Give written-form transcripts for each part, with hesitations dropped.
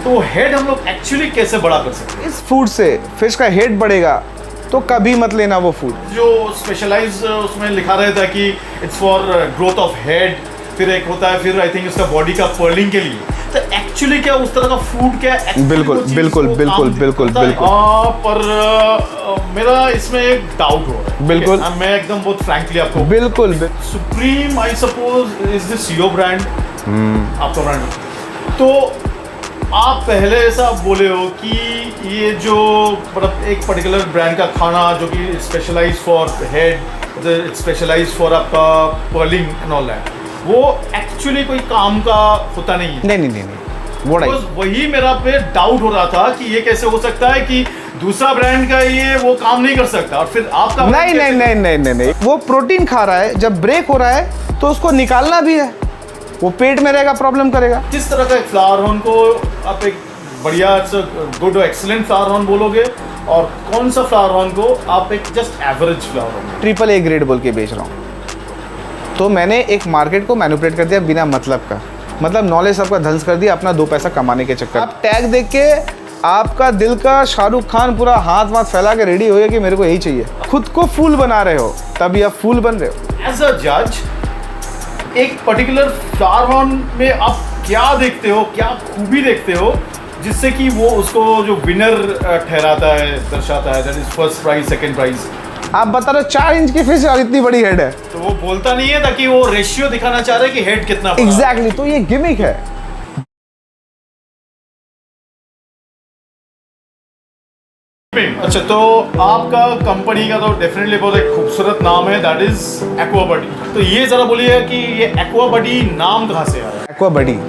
तो हेड हम लोग एक्चुअली कैसे बड़ा कर सकते हैं? इस फूड से फिश का हेड बढ़ेगा तो कभी मत लेना वो फूड। जो स्पेशलाइज उसमें लिखा रहता है कि it's for growth of head, फिर एक होता है फिर आई थिंक इसका बॉडी का पर्लिंग के लिए। तो एक्चुअली क्या उस तरह का फूड क्या बिल्कुल बिल्कुल बिल्कुल बिल्कुल बिल्कुल पर मेरा इसमें एक डाउट हो रहा है। बिल्कुल मैं एकदम बहुत फ्रैंकली आपको बिल्कुल supreme I suppose is this your brand, आपका ब्रांड। तो आप पहले ऐसा बोले हो कि ये जो मतलब एक पर्टिकुलर ब्रांड का खाना जो कि specialise for head, specialise for आपका पर्लिंग एंड ऑल दैट, वो एक्चुअली कोई काम का होता नहीं है। नहीं वो नहीं। वही मेरा पे डाउट हो रहा था कि ये कैसे हो सकता है कि दूसरा ब्रांड का ये वो काम नहीं कर सकता और फिर आपका नहीं, वो प्रोटीन खा रहा है, जब ब्रेक हो रहा है तो उसको निकालना भी है, वो पेट में रहेगा, प्रॉब्लम करेगा। किस तरह का एक फ्लावर हॉर्न को आप एक बढ़िया गुड एक्सीलेंट फ्लावर हॉर्न बोलोगे और कौन सा फ्लावर हॉर्न को आप एक just average flower horn? Triple A grade बोल के बेच रहा हूँ। तो मैंने एक मार्केट को मैनिपुलेट कर दिया बिना मतलब का, मतलब नॉलेज सबका ध्वंस कर दिया अपना 2 पैसा कमाने के चक्कर। आप टैग देख के आपका दिल का शाहरुख खान पूरा हाथ फैला के रेडी हो गया कि मेरे को यही चाहिए। खुद को फूल बना रहे हो तभी आप फूल बन रहे हो। एज अ जज एक पर्टिकुलर फ्लावर हॉर्न में आप क्या देखते हो, क्या खूबी देखते हो जिससे कि वो उसको जो विनर ठहराता है, दर्शाता है, that is first prize, second prize? आप बता रहे हो 4 इंच की फिश और इतनी बड़ी हेड है, तो वो बोलता नहीं है ताकि वो रेशियो दिखाना चाह रहा है कि हेड कितना बड़ा। एग्जैक्टली, तो ये गिमिक है। अच्छा, तो आपका कंपनी का तो डेफिनेटली बहुत एक खूबसूरत नाम है, दैट इज एक्वा बडी। तो ये जरा बोलिए कि ये एक्वा बडी नाम कहाँ से आया? एक्वा बडी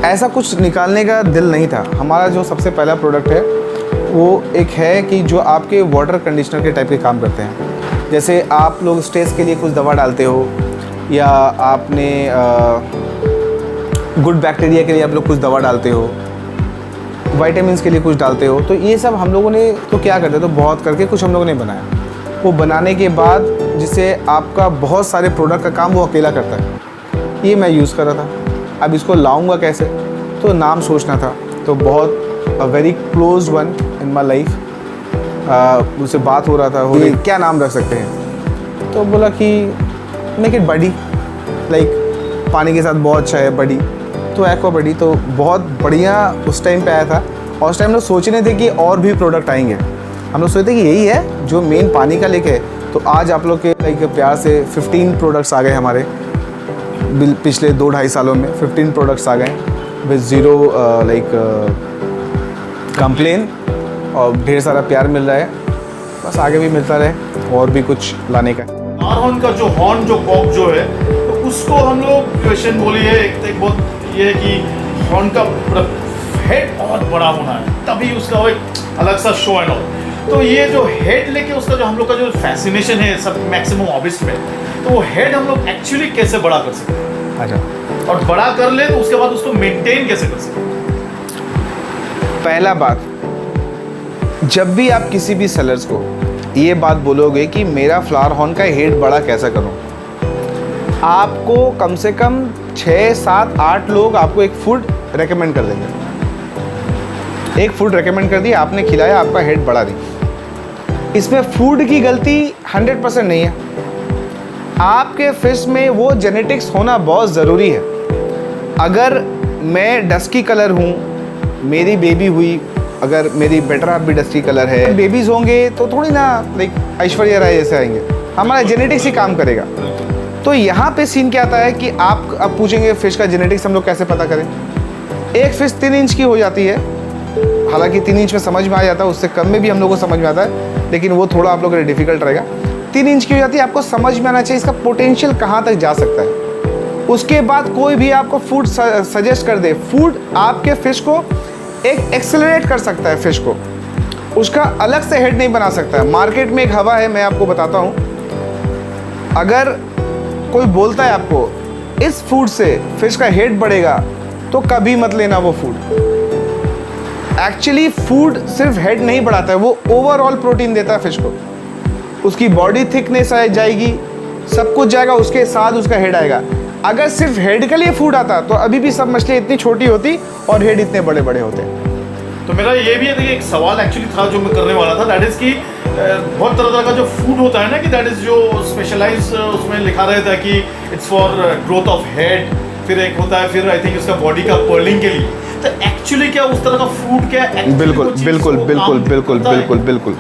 ऐसा कुछ निकालने का दिल नहीं था। हमारा जो सबसे पहला प्रोडक्ट है वो एक है कि जो आपके वाटर कंडीशनर के टाइप के काम करते हैं। जैसे आप लोग स्ट्रेस के लिए कुछ दवा डालते हो या आपने गुड बैक्टीरिया के लिए आप लोग कुछ दवा डालते हो, विटामिन्स के लिए कुछ डालते हो, तो ये सब हम लोगों ने तो क्या करते तो बहुत करके कुछ हम लोगों ने बनाया। वो बनाने के बाद जिससे आपका बहुत सारे प्रोडक्ट का काम वो अकेला करता है, ये मैं यूज़ कर रहा था। अब इसको लाऊंगा कैसे, तो नाम सोचना था। तो बहुत a very close one in my life उससे बात हो रहा था, हो क्या नाम रख सकते हैं, तो बोला कि मेक इट बडी, लाइक पानी के साथ बहुत अच्छा है बडी, तो एक्वा बडी। तो बहुत बढ़िया उस टाइम पे आया था और उस टाइम लोग सोच रहे थे कि और भी प्रोडक्ट आएंगे। हम लोग सोचते कि यही है जो मेन पानी का लेके। तो आज आप लोग के लाइक प्यार से 15 प्रोडक्ट्स आ गए हमारे पिछले 2-2.5 सालों में। 15 प्रोडक्ट्स आ गए विद ज़ीरो लाइक कंप्लेन और ढेर सारा प्यार मिल रहा है। बस आगे भी मिलता रहे और भी कुछ लाने का। हॉर्न का जो हॉर्न जो कॉक जो है तो उसको हम लोग क्वेश्चन बोलिए एक बहुत ये है कि हॉर्न का हेड बहुत बड़ा होना है तभी उसका वो एक अलग सा शो एंड ऑल। तो ये जो हेड लेके उसका जो हम लोग का जो फैसिनेशन है सब मैक्सिमम हॉबिस्ट में, तो वो हेड हम लोग एक्चुअली कैसे बड़ा कर सकते हैं? अच्छा, और बड़ा कर ले तो उसके बाद उसको मेंटेन कैसे कर सकते हैं? पहला बात, जब भी आप किसी भी सेलर्स को ये बात बोलोगे कि मेरा फ्लावर हॉर्न का हेड बड़ा कैसा करूं, आपको कम से कम 6, 7, 8 लोग आपको एक फूड रेकमेंड कर देंगे। एक फूड रेकमेंड कर दिया, आपने खिलाया, आपका हेड बढ़ा दी। इसमें फूड की गलती 100% नहीं है। आपके फिश में वो जेनेटिक्स होना बहुत ज़रूरी है। अगर मैं डस्की कलर हूँ, मेरी बेबी हुई, अगर मेरी बेटर हाफ भी डस्की कलर है, बेबीज़ होंगे तो थोड़ी ना लाइक ऐश्वर्या राय जैसे आएंगे, हमारा जेनेटिक्स ही काम करेगा। तो यहाँ पे सीन क्या आता है कि आप अब पूछेंगे फिश का जेनेटिक्स हम लोग कैसे पता करें। एक फिश 3 इंच की हो जाती है, हालांकि 3 इंच में समझ में आ जाता है, उससे कम में भी हम लोग को समझ में आता है, लेकिन वो थोड़ा आप लोग के लिए डिफिकल्ट रहेगा। 3 इंच की हो जाती है, आपको समझ में आना चाहिए इसका पोटेंशियल कहाँ तक जा सकता है। उसके बाद कोई भी आपको फूड सजेस्ट कर दे, फूड आपके फिश को एक एक्सेलरेट कर सकता है, फिश को उसका अलग से हेड नहीं बना सकता है। मार्केट में एक हवा है, मैं आपको बताता हूँ, अगर कोई बोलता है आपको इस फूड से फिश का हेड बढ़ेगा तो कभी मत लेना वो फूड। एक्चुअली फूड सिर्फ हेड नहीं बढ़ाता है, वो ओवरऑल प्रोटीन देता है फिश को। उसकी बॉडी थिकनेस आ जाएगी, सब कुछ जाएगा, उसके साथ उसका हेड आएगा। अगर सिर्फ हेड के लिए फूड आता तो अभी भी सब मछली इतनी छोटी होती और हेड इतने बड़े बड़े होते। तो मेरा ये भी है, देखिए एक सवाल एक्चुअली था जो मैं करने वाला था, दैट इज कि बहुत तरह तरह का जो फूड होता है ना, कि दैट इज जो स्पेशलाइज उसमें लिखा रहता है कि it's for growth of head, फिर एक होता है फिर आई थिंक इसका बॉडी का पर्लिंग के लिए। तो एक्चुअली क्या उस तरह का फूड क्या बिल्कुल बिल्कुल बिल्कुल बिल्कुल बिल्कुल बिल्कुल।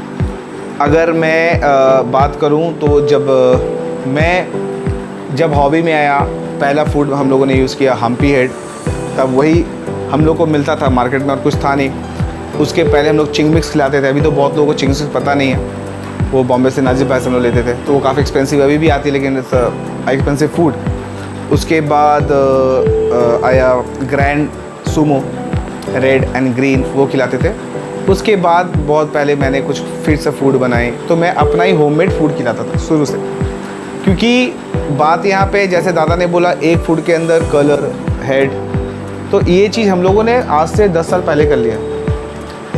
अगर मैं बात करूं तो जब हॉबी में आया, पहला फूड हम लोगों ने यूज़ किया हम्पी हेड। तब वही हम लोग को मिलता था मार्केट में और कुछ था नहीं। उसके पहले हम लोग चिंग मिक्स खिलाते थे। अभी तो बहुत लोगों को चिंग मिक्स पता नहीं है, वो बॉम्बे से नाजिब भाई से हम लोग लेते थे, तो वो काफ़ी एक्सपेंसिव अभी भी आती है, लेकिन इट्स एक्सपेंसिव फूड। उसके बाद आया grand Sumo, red and green, वो खिलाते थे। उसके बाद बहुत पहले मैंने कुछ फिर से फूड बनाए, तो मैं अपना ही होममेड फूड खिलाता था शुरू से। क्योंकि बात यहाँ पे जैसे दादा ने बोला एक फूड के अंदर कलर, हेड, तो ये चीज़ हम लोगों ने आज से 10 साल पहले कर लिया।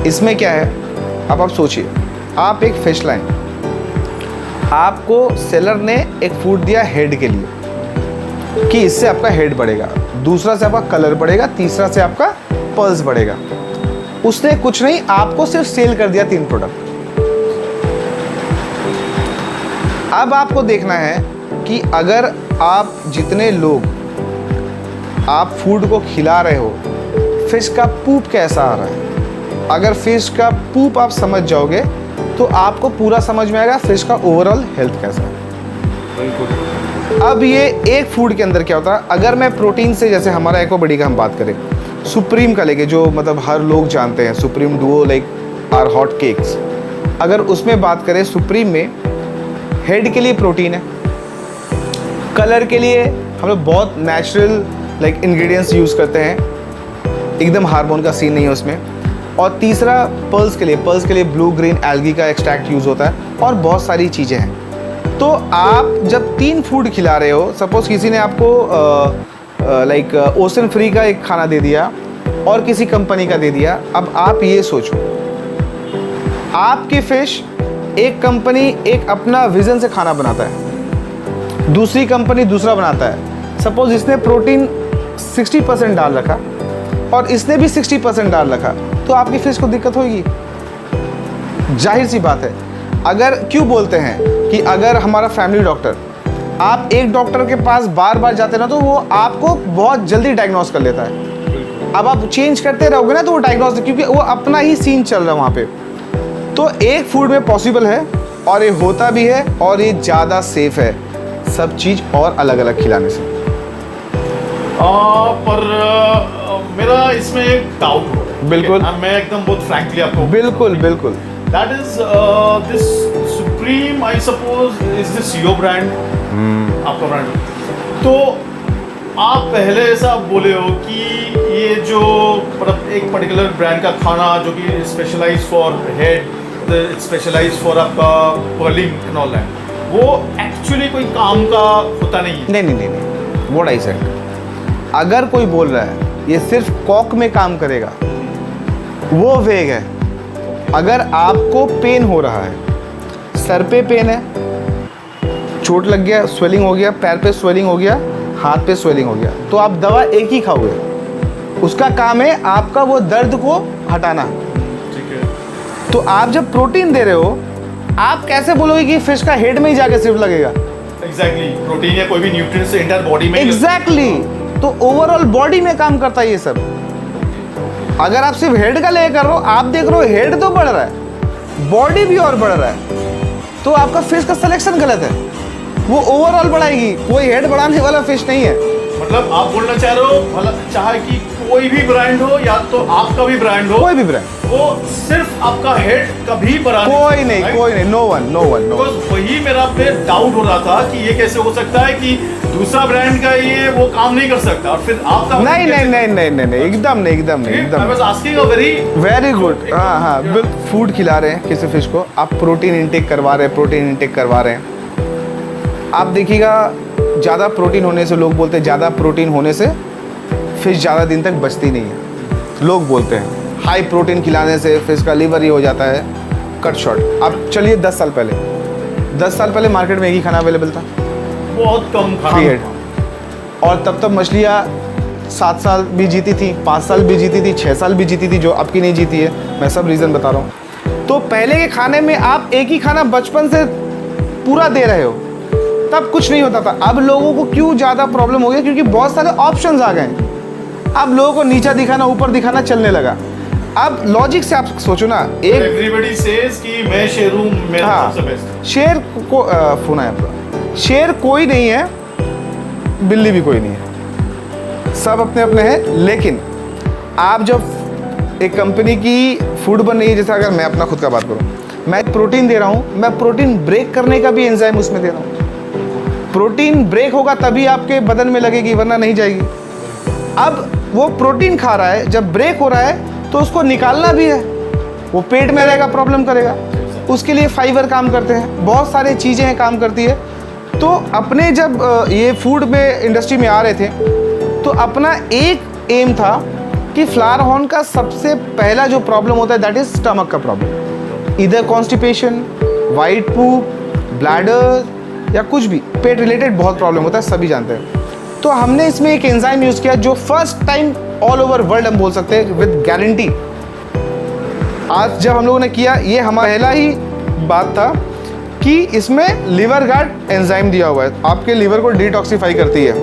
इसमें क्या है, अब आप सोचिए, आप एक फिश लाइन, आपको सेलर ने एक फूड दिया हेड के लिए कि इससे आपका हेड बढ़ेगा, दूसरा से आपका कलर बढ़ेगा, तीसरा से आपका पल्स बढ़ेगा। उसने कुछ नहीं, आपको सिर्फ सेल कर दिया 3 प्रोडक्ट। अब आपको देखना है कि अगर आप जितने लोग आप फूड को खिला रहे हो, फिश का पूप कैसा आ रहा है। अगर फिश का पूप आप समझ जाओगे तो आपको पूरा समझ में आएगा फिश का ओवरऑल हेल्थ कैसा है। अब ये एक फूड के अंदर क्या होता है, अगर मैं प्रोटीन से, जैसे हमारा एक्वाबॉडी का हम बात करें, सुप्रीम का लेके, जो मतलब हर लोग जानते हैं, supreme duo like are hot cakes, अगर उसमें बात करें, सुप्रीम में हेड के लिए प्रोटीन है, कलर के लिए हम लोग बहुत नेचुरल लाइक इंग्रेडिएंट्स यूज़ करते हैं, एकदम हार्मोन का सीन नहीं है उसमें, और तीसरा पल्स के लिए ब्लू ग्रीन एल्गी का एक्सट्रैक्ट यूज़ होता है, और बहुत सारी चीज़ें हैं। तो आप जब 3 फूड खिला रहे हो, सपोज़ किसी ने आपको लाइक ओशन फ्री का एक खाना दे दिया और किसी कंपनी का दे दिया, अब आप ये सोचो, आपकी फिश, एक कंपनी एक अपना विजन से खाना बनाता है, दूसरी कंपनी दूसरा बनाता है। सपोज इसने प्रोटीन 60% डाल रखा और इसने भी 60% डाल रखा, तो आपकी फिश को दिक्कत होगी, जाहिर सी बात है। अगर क्यों बोलते हैं कि अगर हमारा फैमिली डॉक्टर, आप एक डॉक्टर के पास बार बार जाते ना, तो वो आपको बहुत जल्दी डायग्नोस कर लेता है। अब आप चेंज करते रहोगे ना, तो वो डायग्नोस, क्योंकि वो अपना ही सीन चल रहा है वहाँ पे। तो एक फूड में पॉसिबल है, और ये होता भी है, और ये ज़्यादा सेफ है सब चीज़ और अलग अलग खिलाने से। पर मेरा इसमें एक डाउट हो, बिल्कुल, मैं एकदम बहुत फ्रैंकली आपको, बिल्कुल बिल्कुल, that is this supreme, I suppose is this your brand, आपका ब्रांड। तो आप पहले ऐसा बोले हो कि ये जो मतलब एक पर्टिकुलर ब्रांड का खाना जो कि specialise for head, specialise for आपका पर्लिंग एंड ऑल दैट, वो एक्चुअली कोई काम का होता नहीं है। नहीं, व्हाट आई सेड, अगर कोई बोल रहा है ये सिर्फ कॉक में काम करेगा, वो वेग है। अगर आपको पेन हो रहा है, सर पे पेन है, चोट लग गया, स्वेलिंग हो गया, पैर पे स्वेलिंग हो गया, हाथ पे स्वेलिंग हो गया, तो आप दवा एक ही खाओगे, उसका काम है आपका वो दर्द को हटाना। ठीक है। तो आप जब प्रोटीन दे रहे हो, आप कैसे बोलोगे कि फिश का हेड में ही जाके सिर्फ लगेगा? एग्जैक्टली, प्रोटीन या कोई भी न्यूट्रिएंट्स एंटायर बॉडी में। एग्जैक्टली, तो ओवरऑल बॉडी में काम करता है ये सब। अगर आप सिर्फ हेड का ले कर रहे हो, आप देख रहे हो हेड तो बढ़ रहा है, बॉडी भी और बढ़ रहा है, तो आपका फिश का सिलेक्शन गलत है। वो ओवरऑल बढ़ाएगी, कोई हेड बढ़ाने वाला फिश नहीं है। मतलब आप बोलना चाह रहे हो, मतलब चाहे कि कोई भी ब्रांड हो या तो आपका भी ब्रांड हो, कोई भी ब्रांड, वो सिर्फ आपका हेड कभी बढ़ा कोई नहीं, नो वन। वही मेरा पे डाउट हो रहा था कि ये कैसे हो सकता है कि दूसरा ब्रांड का ये वो काम नहीं कर सकता और फिर आपका नहीं, एकदम नहीं। I was asking a very good. हाँ, फूड खिला रहे हैं किसी फिश को, आप प्रोटीन इंटेक करवा रहे हैं, आप देखिएगा ज़्यादा प्रोटीन होने से, लोग बोलते हैं ज़्यादा प्रोटीन होने से फिश ज़्यादा दिन तक बचती नहीं है। लोग बोलते हैं हाई प्रोटीन खिलाने से फिश का लीवर ही हो जाता है। Cut short. अब चलिए 10 साल पहले मार्केट में एक ही खाना अवेलेबल था, बहुत कम फ्री हेड, और तब तब मछलियाँ 7 साल भी जीती थी, 5 साल भी जीती थी, 6 साल भी जीती थी, जो अब की नहीं जीती है। मैं सब रीज़न बता रहा हूँ। तो पहले के खाने में आप एक ही खाना बचपन से पूरा दे रहे हो, तब कुछ नहीं होता था। अब लोगों को क्यों ज़्यादा प्रॉब्लम हो गया? क्योंकि बहुत सारे ऑप्शंस आ गए। अब लोगों को नीचा दिखाना, ऊपर दिखाना चलने लगा। अब लॉजिक से आप सोचो ना, एक एवरीबॉडी सेज कि मैं शेर हूँ, मेरा हाँ, सबसे बेस्ट। शेर को फोन आया आपका। शेर कोई नहीं है, बिल्ली भी कोई नहीं है, सब अपने अपने हैं। लेकिन आप जब एक कंपनी की फूड बन रही है, जैसे अगर मैं अपना खुद का बात करूं, मैं प्रोटीन दे रहा हूं, मैं प्रोटीन ब्रेक करने का भी एंजाइम उसमें दे रहा हूं। प्रोटीन ब्रेक होगा तभी आपके बदन में लगेगी, वरना नहीं जाएगी। अब वो प्रोटीन खा रहा है, जब ब्रेक हो रहा है तो उसको निकालना भी है, वो पेट में रहेगा, प्रॉब्लम करेगा। उसके लिए फाइबर काम करते हैं, बहुत सारी चीज़ें हैं काम करती है। तो अपने जब ये फूड में इंडस्ट्री में आ रहे थे, तो अपना एक एम था कि फ्लावर हॉर्न का सबसे पहला जो प्रॉब्लम होता है दैट इज स्टमक का प्रॉब्लम, इधर कॉन्स्टिपेशन, वाइट पूप, ब्लैडर या कुछ भी पेट रिलेटेड बहुत प्रॉब्लम होता है, सभी जानते हैं। तो हमने इसमें एक एंजाइम यूज़ किया जो first time all over world हम बोल सकते हैं विद गारंटी। आज जब हम लोगों ने किया, ये हमारा पहला ही बात था कि इसमें लिवर गार्ड एंजाइम दिया हुआ है, आपके लिवर को डिटॉक्सिफाई करती है।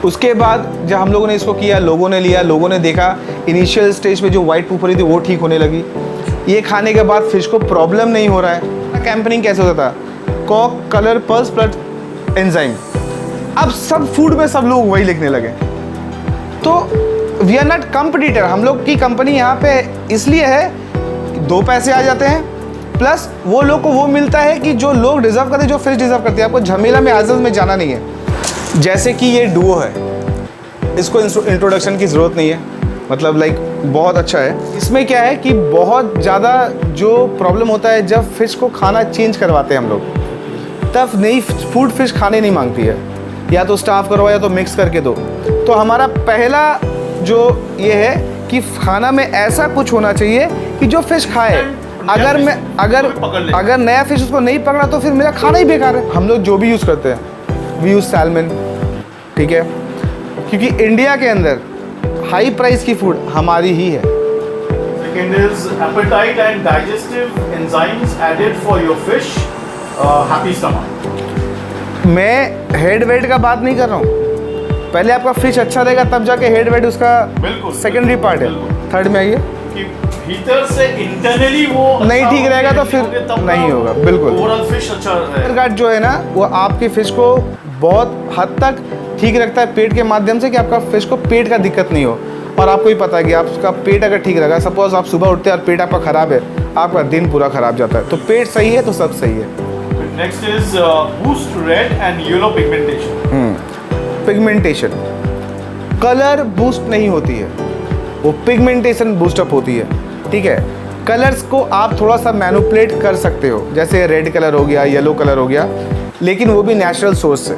उसके बाद जब हम लोगों ने इसको किया, लोगों ने लिया, लोगों ने देखा इनिशियल स्टेज पे जो वाइट पूप हो रही थी वो ठीक होने लगी। ये खाने के बाद फिश को प्रॉब्लम नहीं हो रहा है। कैंपनिंग कैसे होता था? Cock, colour, pulse plus enzyme. अब सब फूड में सब लोग वही लिखने लगे। तो वी आर नॉट कंपटीटर। हम लोग की कंपनी यहाँ पे इसलिए है कि 2 पैसे आ जाते हैं, प्लस वो लोग को वो मिलता है कि जो लोग डिज़र्व करते हैं, जो फिश डिज़र्व करते हैं। आपको झमेला में आजज में जाना नहीं है। जैसे कि ये डुओ है, इसको इंट्रोडक्शन की ज़रूरत नहीं है, मतलब लाइक बहुत अच्छा है। इसमें क्या है कि बहुत ज़्यादा जो प्रॉब्लम होता है जब फ़िश को खाना चेंज करवाते हैं हम लोग, तब नई फूड फिश खाने नहीं मांगती है, या तो स्टाफ करो या तो मिक्स करके दो। तो हमारा पहला जो ये है कि खाना में ऐसा कुछ होना चाहिए कि जो फिश खाए। अगर नया फिश उसको नहीं पकड़ा तो फिर मेरा खाना ही बेकार है। हम लोग जो भी यूज़ करते हैं, वी यूज़ सैल्मन, ठीक है, क्योंकि इंडिया के अंदर हाई प्राइस की फूड हमारी ही है। Second is appetite and digestive enzymes added for your fish, happy stomach. मैं हेड वेट का बात नहीं कर रहा हूँ। पहले आपका फिश अच्छा रहेगा तब जाके हेड वेट उसका सेकेंडरी पार्ट है। थर्ड में आइए कि भीतर से इंटरनली वो नहीं ठीक रहेगा तो फिर नहीं होगा। बिल्कुल, ओवरऑल फिश अच्छा रहेगा। गार्ड जो है ना, वो आपकी फिश को बहुत हद तक ठीक रखता है पेट के माध्यम से, कि आपका फिश को पेट का दिक्कत नहीं हो। और आपको ही पता है कि आपका पेट अगर ठीक रहेगा, सपोज आप सुबह उठते हैं और पेट आपका ख़राब है, आपका दिन पूरा ख़राब जाता है। तो पेट सही है तो सब सही है। Next is boost red and yellow pigmentation. Pigmentation colour boost नहीं होती है, वो पिगमेंटेशन बूस्टअप होती है, ठीक है। कलर्स को आप थोड़ा सा मैनिपुलेट कर सकते हो, जैसे रेड कलर हो गया, येलो कलर हो गया, लेकिन वो भी नेचुरल सोर्स से।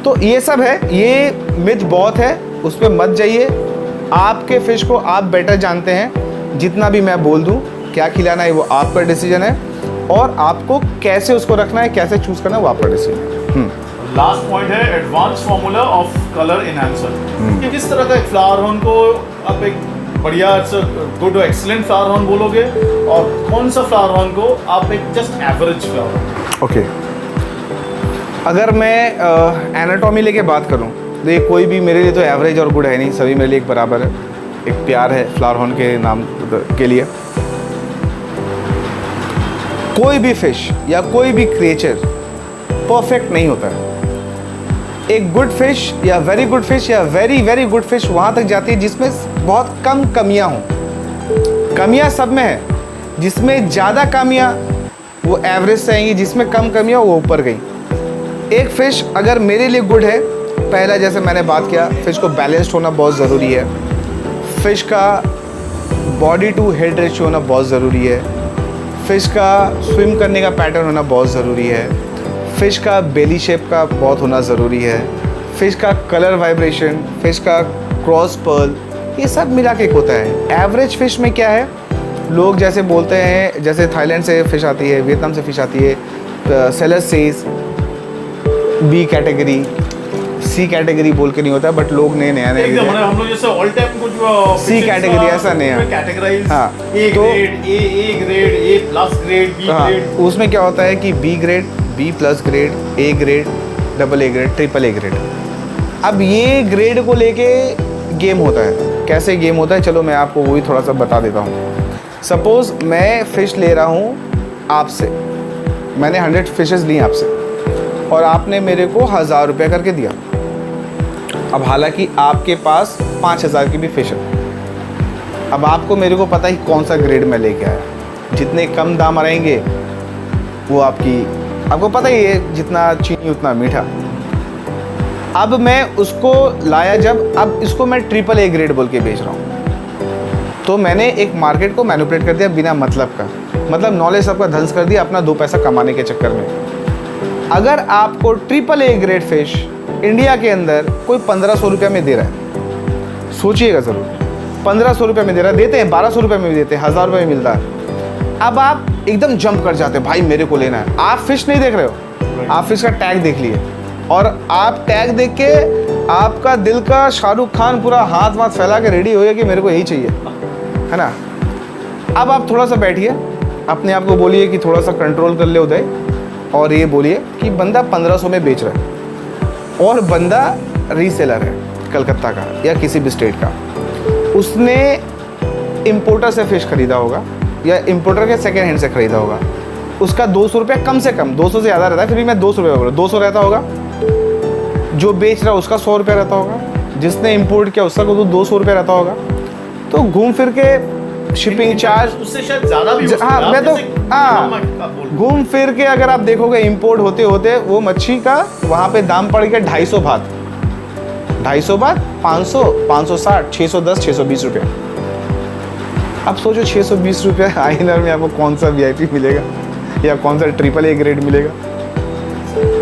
तो ये सब है, ये मिथ बहुत है, उस पर मत जाइए। आपके फिश को आप बेटर जानते हैं। जितना भी मैं बोल दूं क्या खिलाना है वो आपका डिसीजन है, और आपको कैसे उसको रखना है, कैसे चूज़ करना है वो आपका डिसीजन है। लास्ट पॉइंट है advance formula of colour enhancer. कि किस तरह का एक फ्लावर हॉर्न को आप एक बढ़िया गुड एक्सीलेंट फ्लावर हॉर्न बोलोगे, और कौन सा फ्लावर हॉर्न को आप एक जस्ट एवरेज फ्लावर। ओके, अगर मैं एनाटॉमी लेके बात करूं तो ये कोई भी मेरे लिए तो एवरेज और गुड है नहीं, सभी मेरे लिए एक बराबर है। एक प्यार है फ्लावर हॉर्न के नाम के लिए। कोई भी फिश या कोई भी क्रिएचर परफेक्ट नहीं होता है। एक गुड फिश या वेरी गुड फिश या वेरी वेरी गुड फिश वहाँ तक जाती है जिसमें बहुत कम कमियाँ हों। कमियाँ सब में है, जिसमें ज़्यादा कमियाँ वो एवरेज से आएंगी, जिसमें कम कमियाँ वो ऊपर गई। एक फ़िश अगर मेरे लिए गुड है, पहला जैसे मैंने बात किया, फ़िश को बैलेंस्ड होना बहुत ज़रूरी है। फ़िश का बॉडी टू हेड रेशियो होना बहुत ज़रूरी है। फ़िश का स्विम करने का पैटर्न होना बहुत ज़रूरी है। फ़िश का बेली शेप का बहुत होना ज़रूरी है। फ़िश का कलर वाइब्रेशन, फ़िश का क्रॉस पर्ल, ये सब मिला के होता है। एवरेज फ़िश में क्या है, लोग जैसे बोलते हैं, जैसे थाईलैंड से फ़िश आती है, वियतनाम से फ़िश आती है, सेलर सेज बी कैटेगरी, सी कैटेगरी बोल के नहीं होता है, बट लोग नए नया नया एकदम हम लोग जैसे ऑल टाइम कुछ सी कैटेगरी ऐसा नहीं है, कैटेगराइज हाँ, ए तो grade, A grade, A plus grade, B हाँ, ग्रेड। उसमें क्या होता है कि B grade, B plus grade, A grade, double A grade, triple A grade. अब ये ग्रेड को लेके गेम होता है। कैसे गेम होता है, चलो मैं आपको वही थोड़ा सा बता देता हूँ। सपोज़ मैं फ़िश ले रहा हूँ आपसे, मैंने 100 फिशेज़ ली आपसे और आपने मेरे को 1000 रुपये करके दिया। अब हालांकि आपके पास 5000 की भी फिश है। अब आपको मेरे को पता ही कौन सा ग्रेड मैं लेके आया। जितने कम दाम रहेंगे वो आपको पता ही है, जितना चीनी उतना मीठा। अब मैं उसको लाया जब, अब इसको मैं ट्रिपल ए ग्रेड बोल के बेच रहा हूँ, तो मैंने एक मार्केट को मैनिपुलेट कर दिया बिना मतलब का, मतलब नॉलेज सबका ध्वंस कर दिया अपना 2 पैसा कमाने के चक्कर में। अगर आपको triple A grade fish India के अंदर कोई 1500 रुपये में दे रहा है, सोचिएगा ज़रूर, 1500 रुपये में दे रहा है, देते हैं 1200 रुपये में भी देते हैं, 1000 रुपये में मिलता है। अब आप एकदम जंप कर जाते हैं, भाई मेरे को लेना है। आप फिश नहीं देख रहे हो, आप फिश का टैग देख लिए, और आप टैग देख के आपका दिल का शाहरुख खान पूरा हाथ वाथ फैला के रेडी हो गया कि मेरे को यही चाहिए, है ना। अब आप थोड़ा सा बैठिए, अपने आप को बोलिए कि थोड़ा सा कंट्रोल कर ले उदय, और ये बोलिए कि बंदा 1500 में बेच रहा है और बंदा रीसेलर है कलकत्ता का या किसी भी स्टेट का। उसने इम्पोर्टर से फ़िश ख़रीदा होगा या इम्पोर्टर के सेकेंड हैंड से ख़रीदा होगा। उसका 200 रुपये कम से कम, 200 से ज़्यादा रहता है, फिर भी मैं 200 रुपये बोल रहा हूँ, 200 रहता होगा। जो बेच रहा है उसका 100 रुपये रहता होगा, जिसने इम्पोर्ट किया उसका तो 200 रुपये रहता होगा। तो घूम फिर के शिपिंग चार्ज उससे शायद ज़्यादा भी हो सकता है। हाँ, मैं तो घूम फिर के अगर आप देखोगे इम्पोर्ट होते होते वो मच्छी का वहाँ पे दाम पड़ गया 250 बात, 250 बात, 500, 560, 610, 620 रुपये। अब सोचो 620 रुपये आइनर में आपको कौन सा VIP मिलेगा या कौन सा ट्रिपल ए ग्रेड मिलेगा।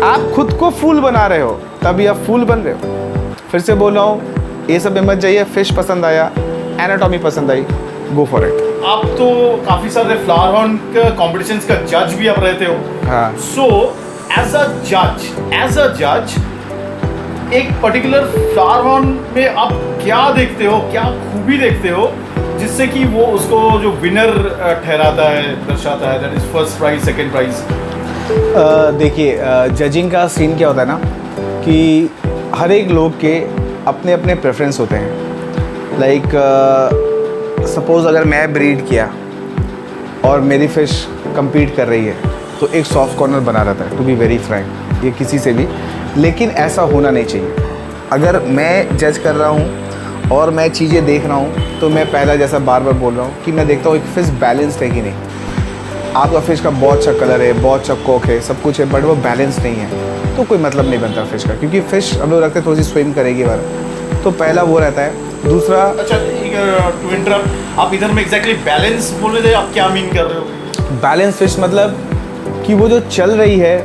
आप खुद को फूल बना रहे हो, तभी आप फूल बन रहे हो। फिर से बोल रहा हूँ, ये सब में मत जाइए। फिश पसंद आया, एनाटॉमी पसंद आई, गो फॉर इट। आप तो काफी सारे फ्लावर हॉर्न कॉम्पिटिशन्स का जज भी आप रहते हो। हाँ। सो एज अ जज एक पर्टिकुलर फ्लावर हॉर्न में आप क्या देखते हो, क्या खूबी देखते हो जिससे कि वो उसको जो विनर ठहराता है, दर्शाता है, that is first prize, second prize? देखिए, जजिंग का सीन क्या होता है ना कि हर एक लोग के अपने अपने प्रेफरेंस होते हैं। लाइक सपोज़ अगर मैं ब्रीड किया और मेरी फ़िश compete कर रही है तो एक सॉफ्ट कॉर्नर बना रहता है, टू बी वेरी फ्रैंक, ये किसी से भी। लेकिन ऐसा होना नहीं चाहिए। अगर मैं जज कर रहा हूँ और मैं चीज़ें देख रहा हूँ तो मैं पहला जैसा बार बार बोल रहा हूँ कि मैं देखता हूँ एक फ़िश बैलेंस्ड है कि नहीं। आपका फ़िश का बहुत अच्छा कलर है, बहुत अच्छा कोक है, सब कुछ है, बट वो बैलेंस नहीं है तो कोई मतलब नहीं बनता फ़िश का, क्योंकि फ़िश हम लोग रखते थोड़ी सी स्विम करेगी बार। तो पहला वो रहता है। दूसरा, अच्छा टू इंटरप्ट, आप इधर में एग्जैक्टली बैलेंस बोल रहे थे, आप क्या मीन कर रहे हो? बैलेंस फ़िश मतलब कि वो जो चल रही है,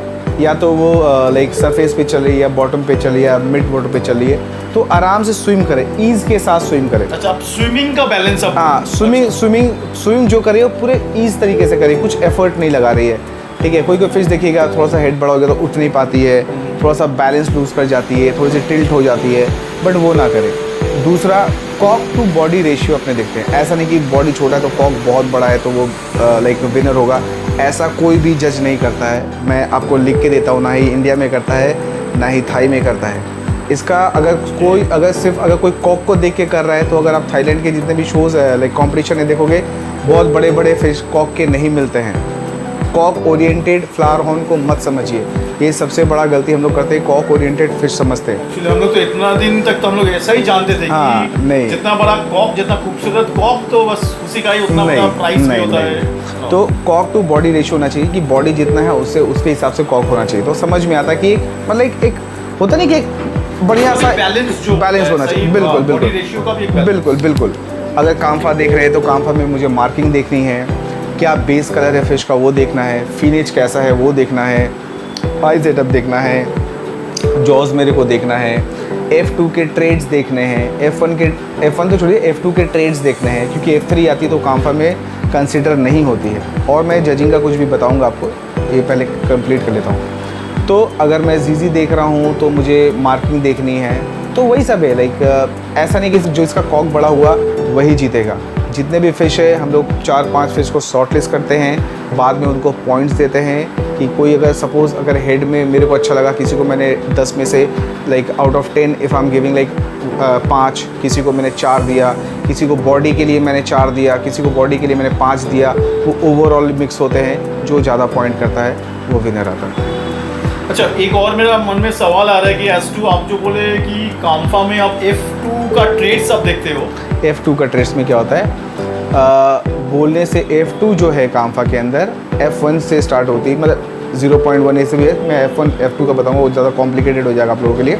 या तो वो लाइक सरफेस पे चल रही है या बॉटम पे चल रही है या मिड वाटर पे चल रही है, तो आराम से स्विम करे, ईज के साथ स्विम करे। अच्छा, आप स्विमिंग का बैलेंस आप? हाँ, स्विमिंग जो करे वो पूरे ईज तरीके से करे, कुछ एफर्ट नहीं लगा रही है। ठीक है, कोई फिश देखिएगा थोड़ा सा हेड बड़ा हो गया तो उठ नहीं पाती है, थोड़ा सा बैलेंस लूज कर जाती है, थोड़ी सी टिल्ट हो जाती है, बट वो ना करे। दूसरा, कॉक टू बॉडी रेशियो अपने देखते हैं। ऐसा नहीं कि बॉडी छोटा है तो कॉक बहुत बड़ा है तो वो लाइक विनर होगा, ऐसा कोई भी जज नहीं करता है। मैं आपको लिख के देता हूँ, ना ही इंडिया में करता है ना ही थाई में करता है। इसका अगर कोई कॉक को देख के कर रहा है तो अगर आप थाईलैंड के जितने भी शोज़ लाइक कॉम्पिटिशन में देखोगे, बहुत बड़े बड़े फिश कॉक के नहीं मिलते हैं। कॉक ओरिएंटेड फ्लावर हॉर्न को मत समझिए, ये सबसे बड़ा गलती हम लोग करते हैं, कॉक ओरिएंटेड फिश समझते हैं। एक्चुअली हम लोग तो इतना दिन तक तो हम लोग ऐसा ही जानते थे कि नहीं, जितना बड़ा कॉक, जितना खूबसूरत कॉक, तो बस उसी का ही उतना बड़ा प्राइस भी होता है। तो कॉक टू बॉडी रेशियो होना चाहिए कि बॉडी जितना है उससे उसके हिसाब से कॉक होना चाहिए। तो समझ में आता है कि मतलब एक होता नहीं कि एक बढ़िया सा बैलेंस होना चाहिए। बिल्कुल बिल्कुल। अगर काम्फा देख रहे हैं तो काम्फा में मुझे मार्किंग देखनी है, क्या बेस कलर है फिश का वो देखना है, फिनिश कैसा है वो देखना है, आई सेटअप देखना है, जॉज मेरे को देखना है, F2 के ट्रेड्स देखने हैं, F1 तो छोड़िए, F2 के ट्रेड्स देखने हैं, क्योंकि F3 आती तो काम्फा में कंसिडर नहीं होती है। और मैं जजिंग का कुछ भी बताऊंगा आपको, ये पहले कंप्लीट कर लेता हूँ। तो अगर मैं जीजी देख रहा हूँ तो मुझे मार्किंग देखनी है, तो वही सब है। लाइक ऐसा नहीं कि जो इसका कॉक बड़ा हुआ वही जीतेगा। जितने भी फ़िश है हम लोग 4-5 फ़िश को शॉर्ट लिस्ट करते हैं, बाद में उनको पॉइंट्स देते हैं कि कोई अगर सपोज़ अगर हेड में मेरे को अच्छा लगा, किसी को मैंने 10 में से like out of 10 if I am giving like 5, किसी को मैंने 4 दिया, किसी को बॉडी के लिए मैंने 4 दिया, किसी को बॉडी के लिए मैंने 5 दिया, वो ओवरऑल मिक्स होते हैं। जो ज़्यादा पॉइंट करता है वो विनर आता है। अच्छा, एक और मेरा मन में सवाल आ रहा है कि S2 आप जो बोले कि काम्फा में आप F2 का ट्रेड्स आप देखते हो। F2 का ट्रेड्स में क्या होता है? बोलने से F2 जो है काम्फा के अंदर F1 से स्टार्ट होती है, मतलब 0.1 से भी है। मैं F1 F2 का बताऊंगा, वो ज़्यादा कॉम्प्लिकेटेड हो जाएगा आप लोगों के लिए।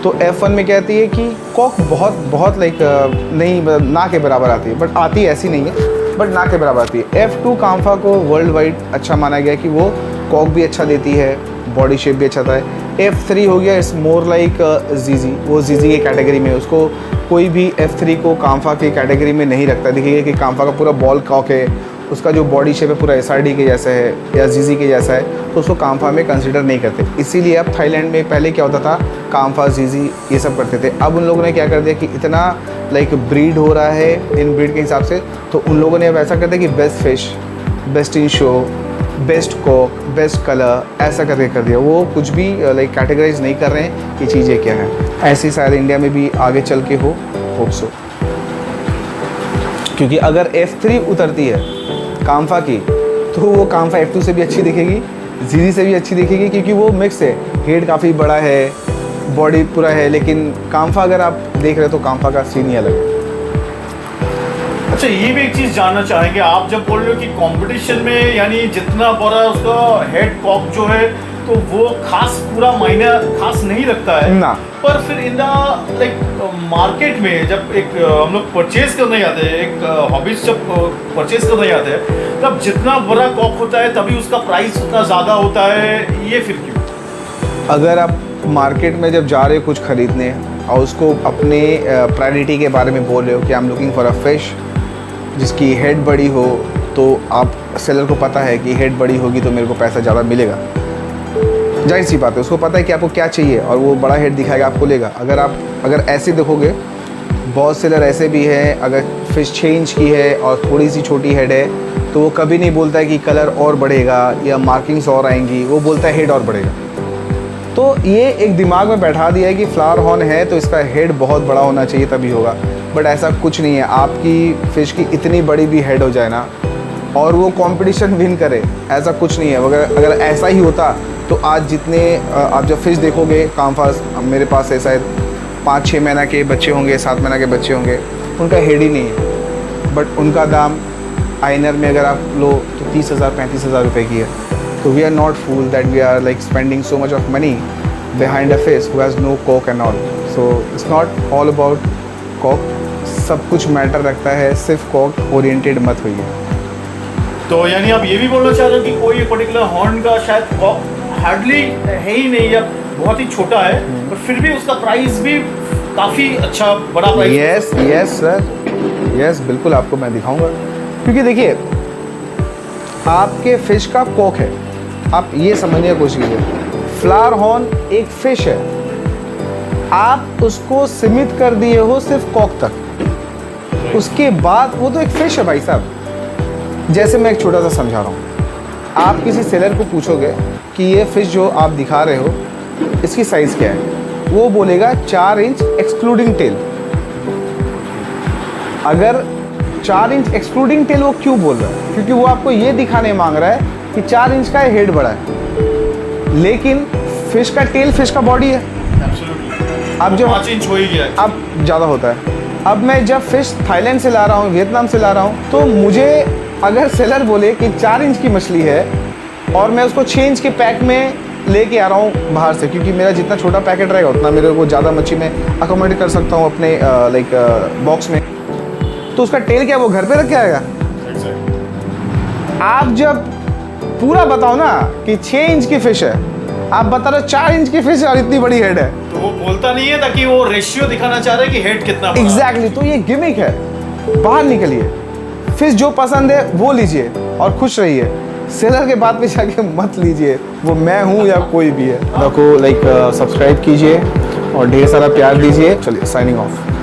तो F1 में कहती है कि कॉक बहुत लाइक नहीं, मतलब ना के बराबर आती है, बट आती ऐसी नहीं है, बट ना के बराबर आती है। F2 काम्फा को वर्ल्ड वाइड अच्छा माना गया कि वो कॉक भी अच्छा देती है, बॉडी शेप भी अच्छा था। F3 हो गया, इट्स मोर लाइक जीजी, वो जीजी की कैटेगरी में, उसको कोई भी F3 को काम्फा की कैटेगरी में नहीं रखता। देखिए कि काम्फा का पूरा बॉल कॉक है, उसका जो बॉडी शेप है पूरा SRD के जैसा है या जीजी के जैसा है, तो उसको काम्फा में कंसिडर नहीं करते। इसीलिए अब थाईलैंड में पहले क्या होता था, काम्फा जीजी ये सब करते थे। अब उन लोगों ने क्या कर दिया कि इतना लाइक ब्रीड हो रहा है इन ब्रीड के हिसाब से, तो उन लोगों ने अब ऐसा कर दिया कि best fish, best in show, best cock, best colour, ऐसा करके कर दिया। वो कुछ भी लाइक कैटेगराइज नहीं कर रहे हैं कि चीज़ें क्या है। ऐसी शायद इंडिया में भी आगे चल के हो, होप सो। क्योंकि अगर F3 उतरती है काम्फा की, तो वो काम्फा F2 से भी अच्छी दिखेगी, जीजी से भी अच्छी दिखेगी, क्योंकि वो मिक्स है। हेड काफ़ी बड़ा है, बॉडी पूरा है, लेकिन काम्फा अगर आप देख रहे हो तो काम्फा का सीन ही अलग है। अच्छा, ये भी एक चीज़ जानना चाहेंगे, आप जब बोल रहे हो कि कंपटीशन में यानी जितना बड़ा उसका हेड कॉक जो है तो वो खास पूरा मायने खास नहीं रखता है ना, पर फिर इन लाइक मार्केट में जब एक हम लोग परचेज करने जाते हैं, एक हॉबीज जब परचेज करने जाते हैं, तब जितना बड़ा कॉक होता है तभी उसका प्राइस उतना ज़्यादा होता है। ये फिर क्यों? अगर आप मार्केट में जब जा रहे हो कुछ खरीदने और उसको अपने प्रायोरिटी के बारे में बोल रहे हो कि I am looking for a fish जिसकी हेड बड़ी हो, तो आप सेलर को पता है कि हेड बड़ी होगी तो मेरे को पैसा ज़्यादा मिलेगा। जाहिर सी बात है, उसको पता है कि आपको क्या चाहिए और वो बड़ा हेड दिखाएगा, आपको लेगा। अगर ऐसे देखोगे, बहुत सेलर ऐसे भी हैं, अगर फिश 6 इंच की है और थोड़ी सी छोटी हेड है तो वो कभी नहीं बोलता है कि कलर और बढ़ेगा या मार्किंग्स और आएंगी, वो बोलता है हेड और बढ़ेगा। तो ये एक दिमाग में बैठा दिया है कि फ्लावर हॉर्न है तो इसका हेड बहुत बड़ा होना चाहिए तभी होगा, बट ऐसा कुछ नहीं है। आपकी फ़िश की इतनी बड़ी भी हेड हो जाए ना और वो कंपटीशन विन करे, ऐसा कुछ नहीं है। अगर ऐसा ही होता तो आज जितने आप जब फ़िश देखोगे काम्फा, मेरे पास ऐसा है 5-6 महीना के बच्चे होंगे, 7 महीना के बच्चे होंगे, उनका हेड ही नहीं है, बट उनका दाम आइनर में अगर आप लो तो 30,000-35,000 रुपये की है। तो we are not fool that we are like spending so much of money behind a fish who has no cock and all. So it's not all about cock. सब कुछ मैटर रखता है, सिर्फ कॉक ओरिएंटेड मत होइए। तो यानी आप ये भी बोलना चाह रहे हो कि कोई पर्टिकुलर हॉर्न का शायद कॉक हार्डली है ही नहीं या बहुत ही छोटा है, पर फिर भी उसका प्राइस भी काफ़ी अच्छा बड़ा प्राइस। यस सर, यस बिल्कुल, आपको मैं दिखाऊंगा। क्योंकि देखिए, आपके फिश का कॉक है, आप ये समझने की कोशिश कीजिए। फ्लावर हॉर्न एक फिश है, आप उसको सीमित कर दिए हो सिर्फ कॉक तक, उसके बाद वो तो एक फिश है भाई साहब। जैसे मैं एक छोटा सा समझा रहा हूँ, आप किसी सेलर को पूछोगे कि ये फिश जो आप दिखा रहे हो इसकी साइज़ क्या है, वो बोलेगा 4 इंच एक्सक्लूडिंग टेल। अगर 4 इंच एक्सक्लूडिंग टेल वो क्यों बोल रहा है? क्योंकि वो आपको ये दिखाने मांग रहा है कि 4 इंच का हेड बड़ा है, लेकिन फिश का टेल फिश का बॉडी है। अब जो 5 इंच हो ही गया, अब ज़्यादा होता है। अब मैं जब फिश थाईलैंड से ला रहा हूँ, वियतनाम से ला रहा हूँ, तो मुझे अगर सेलर बोले कि 4 इंच की मछली है और मैं उसको 6 इंच के पैक में लेके आ रहा हूँ बाहर से, क्योंकि मेरा जितना छोटा पैकेट रहेगा उतना मेरे को ज़्यादा मच्छी में अकोमोडेट कर सकता हूँ अपने लाइक बॉक्स में, तो उसका टेल क्या वो घर पे रख के आएगा? आप जब पूरा बताओ ना कि 6 इंच की फिश है, आप बता रहे हो 4 इंच की फिश और इतनी बड़ी हेड है, तो वो बोलता नहीं है ताकि वो रेशियो दिखाना चाह रहा है कि हेड कितना बड़ा। एग्जैक्टली, तो ये गिमिक है। बाहर निकलिए, फिश जो पसंद है वो लीजिए और खुश रहिए। सेलर के बात पे जाके मत लीजिए, वो मैं हूँ या कोई भी है। को लाइक सब्सक्राइब कीजिए और ढेर सारा प्यार दीजिए। चलिए साइनिंग ऑफ।